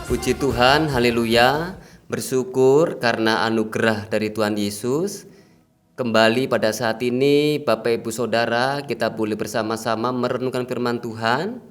Puji Tuhan, haleluya. Bersyukur karena anugerah dari Tuhan Yesus. Kembali pada saat ini Bapak Ibu Saudara, kita boleh bersama-sama merenungkan firman Tuhan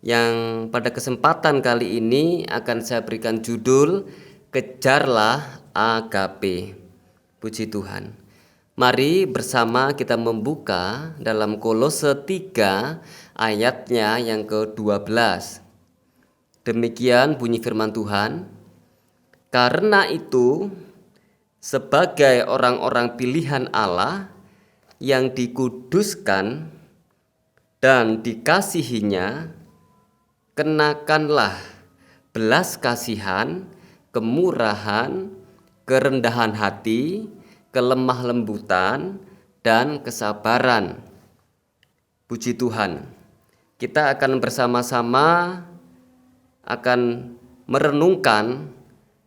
yang pada kesempatan kali ini akan saya berikan judul Kejarlah Agape. Puji Tuhan. Mari bersama kita membuka dalam Kolose 3 ayatnya yang ke-12. Demikian bunyi firman Tuhan. Karena itu, sebagai orang-orang pilihan Allah yang dikuduskan dan dikasihinya, kenakanlah belas kasihan, kemurahan, kerendahan hati, kelemah lembutan, dan kesabaran. Puji Tuhan. Kita akan bersama-sama akan merenungkan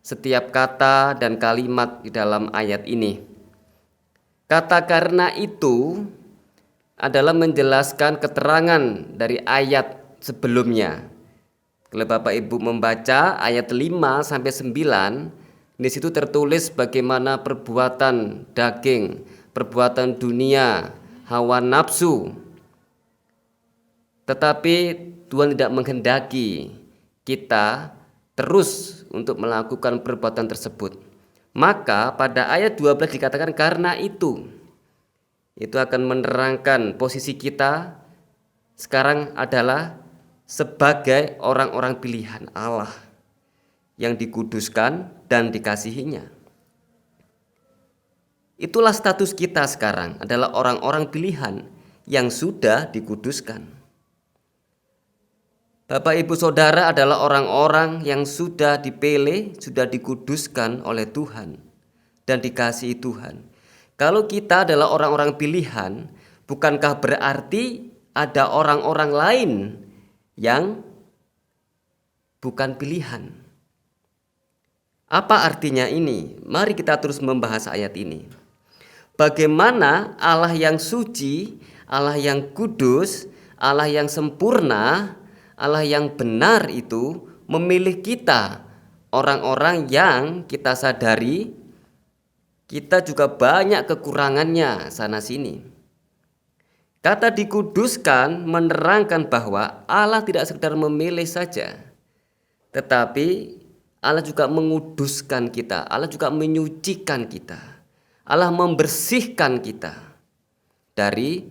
setiap kata dan kalimat di dalam ayat ini. Kata karena itu adalah menjelaskan keterangan dari ayat sebelumnya. Kalau Bapak Ibu membaca ayat 5 sampai 9, di situ tertulis bagaimana perbuatan daging, perbuatan dunia, hawa nafsu. Tetapi Tuhan tidak menghendaki kita terus untuk melakukan perbuatan tersebut. Maka pada ayat 12 dikatakan karena itu akan menerangkan posisi kita sekarang adalah sebagai orang-orang pilihan Allah yang dikuduskan dan dikasihinya. Itulah status kita sekarang, adalah orang-orang pilihan yang sudah dikuduskan. Bapak Ibu Saudara adalah orang-orang yang sudah dipilih, sudah dikuduskan oleh Tuhan dan dikasihi Tuhan. Kalau kita adalah orang-orang pilihan, bukankah berarti ada orang-orang lain yang bukan pilihan? Apa artinya ini? Mari kita terus membahas ayat ini. Bagaimana Allah yang suci, Allah yang kudus, Allah yang sempurna, Allah yang benar itu memilih kita, orang-orang yang kita sadari kita juga banyak kekurangannya sana sini. Kata dikuduskan menerangkan bahwa Allah tidak sekedar memilih saja, tetapi Allah juga menguduskan kita, Allah juga menyucikan kita, Allah membersihkan kita dari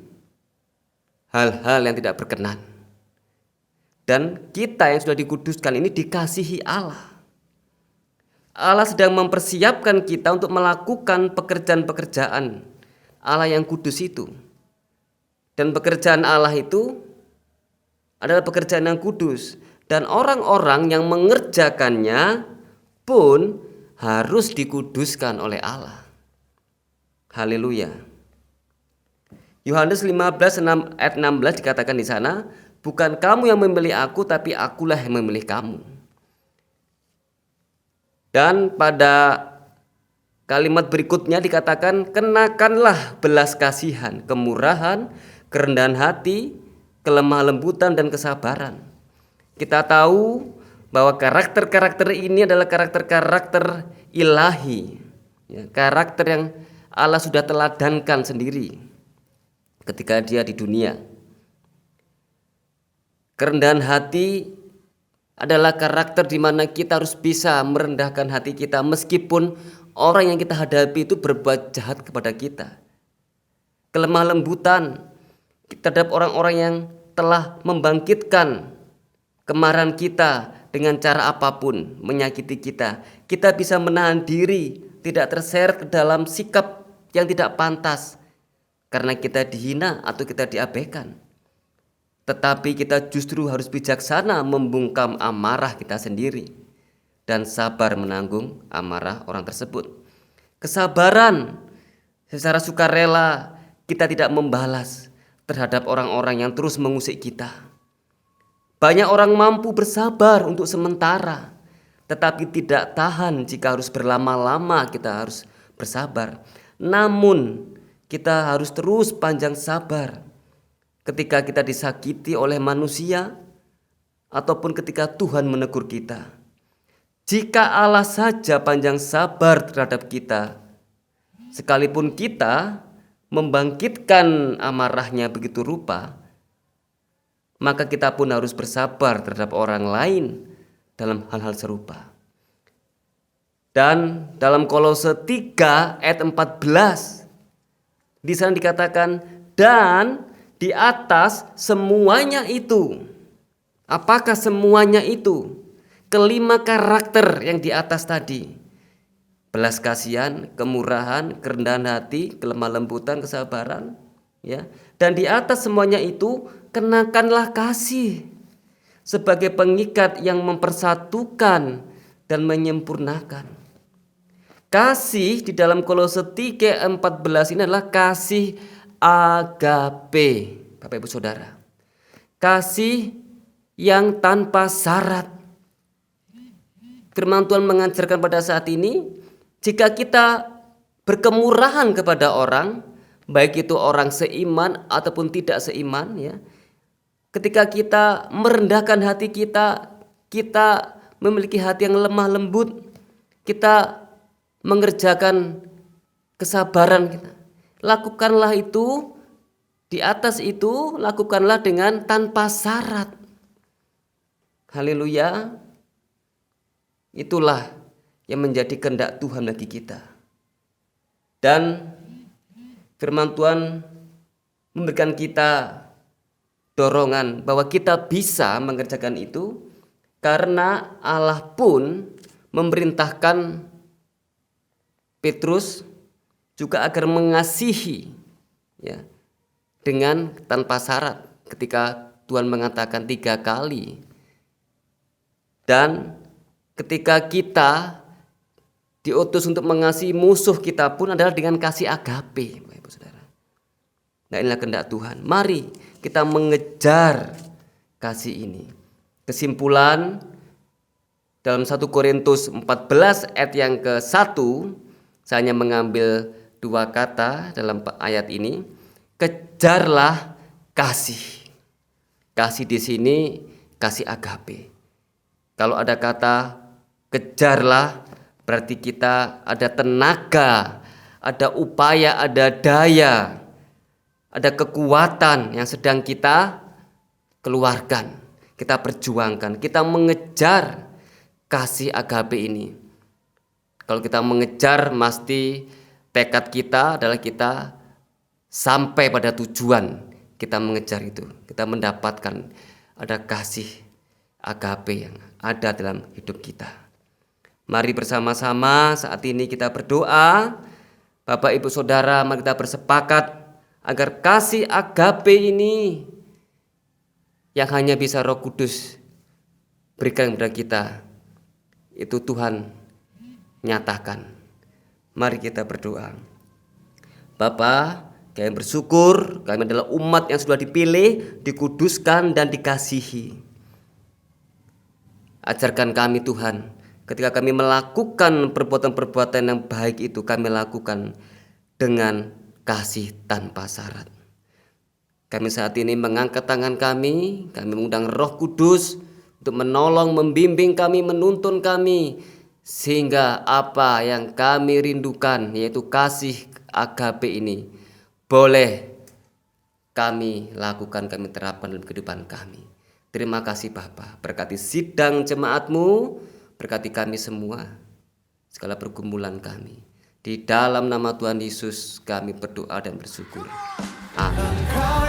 hal-hal yang tidak berkenan. Dan kita yang sudah dikuduskan ini dikasihi Allah. Allah sedang mempersiapkan kita untuk melakukan pekerjaan-pekerjaan Allah yang kudus itu. Dan pekerjaan Allah itu adalah pekerjaan yang kudus. Dan orang-orang yang mengerjakannya pun harus dikuduskan oleh Allah. Haleluya. Yohanes 15 ayat 16 dikatakan di sana, bukan kamu yang memilih aku, tapi akulah yang memilih kamu. Dan pada kalimat berikutnya dikatakan, kenakanlah belas kasihan, kemurahan, kerendahan hati, kelemah lembutan, dan kesabaran. Kita tahu bahwa karakter-karakter ini adalah karakter-karakter ilahi, karakter yang Allah sudah teladankan sendiri ketika dia di dunia. Kerendahan hati adalah karakter di mana kita harus bisa merendahkan hati kita meskipun orang yang kita hadapi itu berbuat jahat kepada kita. Kelemah lembutan terhadap orang-orang yang telah membangkitkan kemarahan kita dengan cara apapun, menyakiti kita. Kita bisa menahan diri, tidak terseret ke dalam sikap yang tidak pantas karena kita dihina atau kita diabaikan. Tetapi kita justru harus bijaksana membungkam amarah kita sendiri dan sabar menanggung amarah orang tersebut. Kesabaran, secara sukarela kita tidak membalas terhadap orang-orang yang terus mengusik kita. Banyak orang mampu bersabar untuk sementara, tetapi tidak tahan jika harus berlama-lama kita harus bersabar. Namun kita harus terus panjang sabar ketika kita disakiti oleh manusia ataupun ketika Tuhan menegur kita. Jika Allah saja panjang sabar terhadap kita, sekalipun kita membangkitkan amarahnya begitu rupa, maka kita pun harus bersabar terhadap orang lain dalam hal-hal serupa. Dan dalam Kolose 3 ayat 14, di sana dikatakan, dan di atas semuanya itu. Apakah semuanya itu? Kelima karakter yang di atas tadi. Belas kasihan, kemurahan, kerendahan hati, kelemah lembutan, kesabaran, ya. Dan di atas semuanya itu kenakanlah kasih sebagai pengikat yang mempersatukan dan menyempurnakan. Kasih di dalam Kolose 3:14 ini adalah kasih agape, Bapak Ibu Saudara. Kasih yang tanpa syarat. Firman Tuhan mengajarkan pada saat ini, jika kita berkemurahan kepada orang, baik itu orang seiman ataupun tidak seiman, ya. Ketika kita merendahkan hati kita, kita memiliki hati yang lemah lembut, kita mengerjakan kesabaran kita. Lakukanlah itu, di atas itu lakukanlah dengan tanpa syarat. Haleluya. Itulah yang menjadi kehendak Tuhan bagi kita. Dan firman Tuhan memberikan kita dorongan bahwa kita bisa mengerjakan itu karena Allah pun memerintahkan Petrus juga agar mengasihi, ya, dengan tanpa syarat ketika Tuhan mengatakan 3 kali. Dan ketika kita diutus untuk mengasihi musuh kita pun adalah dengan kasih agape, Bapak Ibu Saudara. Nah, inilah kehendak Tuhan. Mari kita mengejar kasih ini. Kesimpulan dalam 1 Korintus 14 ayat yang ke-1, saya hanya mengambil 2 kata dalam ayat ini. Kejarlah kasih. Kasih di sini kasih agape. Kalau ada kata kejarlah, berarti kita ada tenaga, ada upaya, ada daya, ada kekuatan yang sedang kita keluarkan, kita perjuangkan, kita mengejar kasih agape ini. Kalau kita mengejar, pasti tekad kita adalah kita sampai pada tujuan. Kita mengejar itu, kita mendapatkan ada kasih agape yang ada dalam hidup kita. Mari bersama-sama saat ini kita berdoa. Bapak Ibu Saudara, mari kita bersepakat agar kasih agape ini yang hanya bisa Roh Kudus berikan kepada kita, itu Tuhan nyatakan. Mari kita berdoa. Bapa, kami bersyukur, kami adalah umat yang sudah dipilih, dikuduskan dan dikasihi. Ajarkan kami Tuhan, ketika kami melakukan perbuatan-perbuatan yang baik itu, kami lakukan dengan kasih tanpa syarat. Kami saat ini mengangkat tangan kami mengundang Roh Kudus untuk menolong, membimbing kami, menuntun kami, sehingga apa yang kami rindukan, yaitu kasih agape ini, boleh kami lakukan, kami terapkan dalam kehidupan kami. Terima kasih Bapa, berkati sidang jemaat-Mu, berkati kami semua, segala pergumulan kami. Di dalam nama Tuhan Yesus kami berdoa dan bersyukur. Amin.